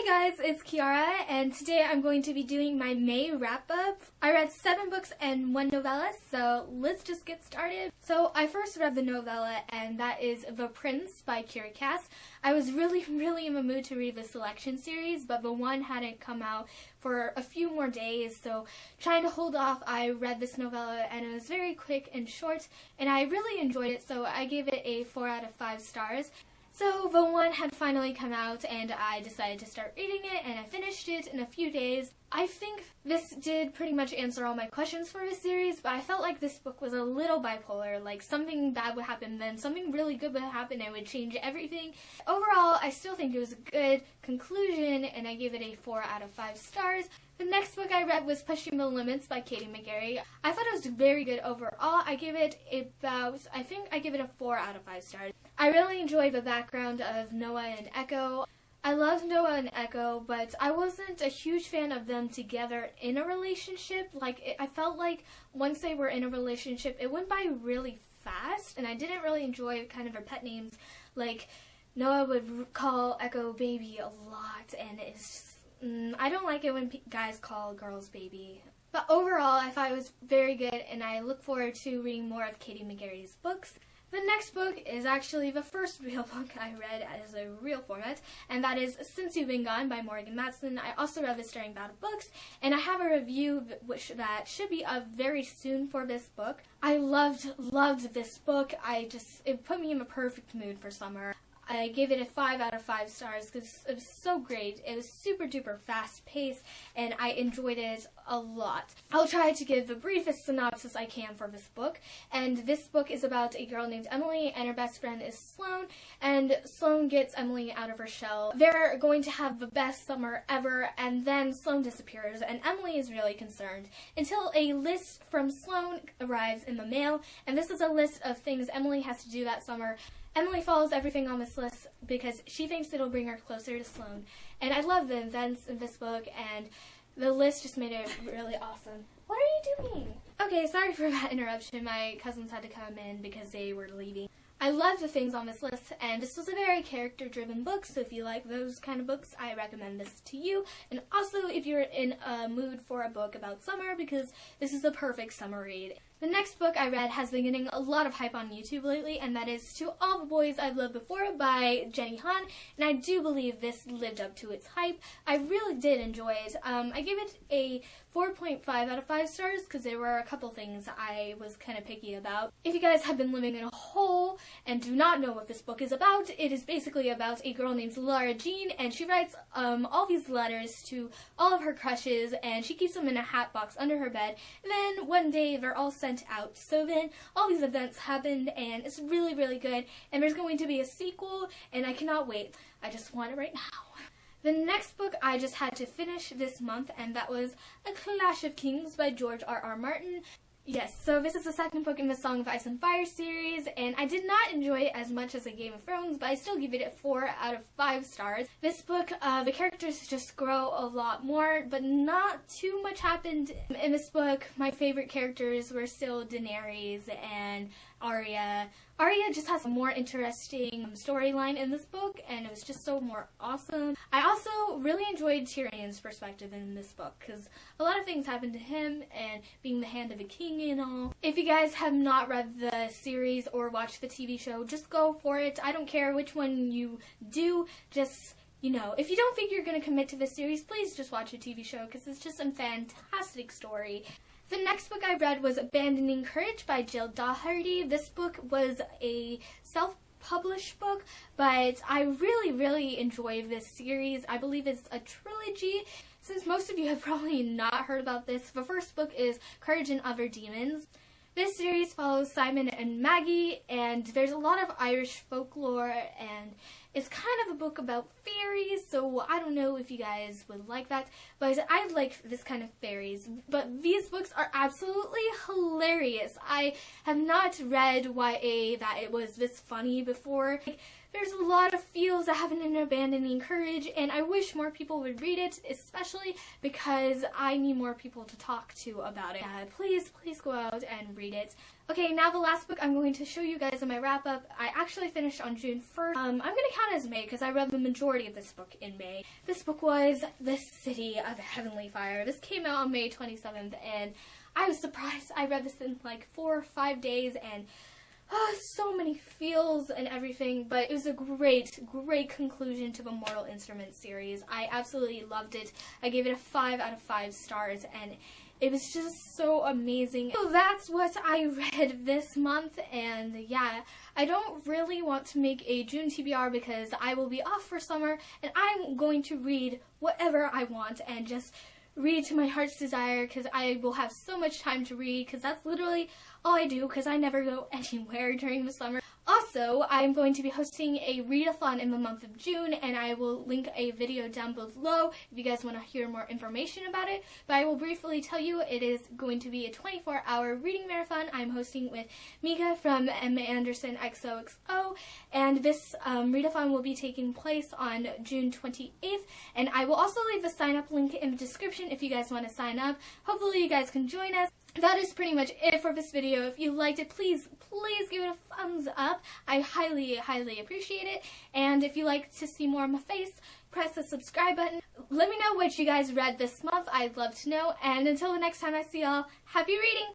Hi guys, it's Kiara, and today I'm going to be doing my May wrap-up. I read 7 books and 1 novella, so let's just get started. So I first read the novella, and that is The Prince by Kira Cass. I was really in the mood to read the Selection series, but the one hadn't come out for a few more days, so trying to hold off, I read this novella, and it was very quick and short, and I really enjoyed it, so I gave it a 4 out of 5 stars. So the one had finally come out and I decided to start reading it, and I finished it in a few days. I think this did pretty much answer all my questions for the series, but I felt like this book was a little bipolar, like something bad would happen, then something really good would happen and it would change everything. Overall, I still think it was a good conclusion and I gave it a 4 out of 5 stars. The next book I read was Pushing the Limits by Katie McGarry. I thought it was very good overall. I give it a 4 out of 5 stars. I really enjoyed the background of Noah and Echo. I loved Noah and Echo, but I wasn't a huge fan of them together in a relationship. I felt like once they were in a relationship, it went by really fast, and I didn't really enjoy kind of their pet names. Like, Noah would call Echo baby a lot, and it's just, I don't like it when guys call girls baby. But overall, I thought it was very good, and I look forward to reading more of Katie McGarry's books. The next book is actually the first real book I read as a real format, and that is Since You've Been Gone by Morgan Matson. I also read this during Battle Books, and I have a review that should be up very soon for this book. I loved this book. It put me in the perfect mood for summer. I gave it a 5 out of 5 stars because it was so great. It was super duper fast paced and I enjoyed it a lot. I'll try to give the briefest synopsis I can for this book. And this book is about a girl named Emily and her best friend is Sloane. And Sloane gets Emily out of her shell. They're going to have the best summer ever, and then Sloane disappears and Emily is really concerned until a list from Sloane arrives in the mail. And this is a list of things Emily has to do that summer. Emily follows everything on this list because she thinks it'll bring her closer to Sloane. And I love the events in this book, and the list just made it really awesome. What are you doing? Okay, sorry for that interruption. My cousins had to come in because they were leaving. I love the things on this list, and this was a very character-driven book, so if you like those kind of books, I recommend this to you. And also, if you're in a mood for a book about summer, because this is the perfect summer read. The next book I read has been getting a lot of hype on YouTube lately, and that is To All the Boys I've Loved Before by Jenny Han, and I do believe this lived up to its hype. I really did enjoy it. I gave it a 4.5 out of 5 stars because there were a couple things I was kind of picky about. If you guys have been living in a hole and do not know what this book is about, it is basically about a girl named Lara Jean, and she writes all these letters to all of her crushes, and she keeps them in a hat box under her bed. And then one day they're all sent out. So then all these events happened, and it's really good, and there's going to be a sequel, and I cannot wait. I just want it right now. The next book I just had to finish this month, and that was A Clash of Kings by George R.R. Martin. Yes, so this is the second book in the Song of Ice and Fire series, and I did not enjoy it as much as the Game of Thrones, but I still give it a 4 out of 5 stars. This book, the characters just grow a lot more, but not too much happened. In this book, my favorite characters were still Daenerys and Arya. Arya just has a more interesting storyline in this book, and it was just so more awesome. I also really enjoyed Tyrion's perspective in this book, because a lot of things happened to him, and being the Hand of the King and all. If you guys have not read the series or watched the TV show, just go for it. I don't care which one you do, just, you know, if you don't think you're going to commit to the series, please just watch the TV show, because it's just a fantastic story. The next book I read was Abandoning Courage by Jill Doherty. This book was a self-published book, but I really enjoyed this series. I believe it's a trilogy. Since most of you have probably not heard about this, the first book is Courage and Other Demons. This series follows Simon and Maggie, and there's a lot of Irish folklore, and it's kind of a book about fairies, so I don't know if you guys would like that, but I like this kind of fairies. But these books are absolutely hilarious. I have not read YA that it was this funny before. there's a lot of feels that have an abandoning courage, and I wish more people would read it, especially because I need more people to talk to about it. Please go out and read it. Okay, now the last book I'm going to show you guys in my wrap-up, I actually finished on June 1st. I'm going to count as May because I read the majority of this book in May. This book was The City of Heavenly Fire. This came out on May 27th, and I was surprised. I read this in like 4 or 5 days, and so many feels and everything, but it was a great conclusion to the Mortal Instruments series. I absolutely loved it. I gave it a 5 out of 5 stars, and it was just so amazing. So that's what I read this month, and yeah, I don't really want to make a June TBR because I will be off for summer, and I'm going to read whatever I want and just read to my heart's desire because I will have so much time to read because that's literally all I do because I never go anywhere during the summer. Also, I'm going to be hosting a read-a-thon in the month of June, and I will link a video down below if you guys want to hear more information about it. But I will briefly tell you it is going to be a 24-hour reading marathon I'm hosting with Mika from M. Anderson XOXO, and this read-a-thon will be taking place on June 28th, and I will also leave the sign-up link in the description if you guys want to sign up. Hopefully you guys can join us. That is pretty much it for this video. If you liked it, please give it a thumbs up. I highly appreciate it. And if you like to see more of my face, press the subscribe button. Let me know what you guys read this month. I'd love to know. And until the next time I see y'all, happy reading!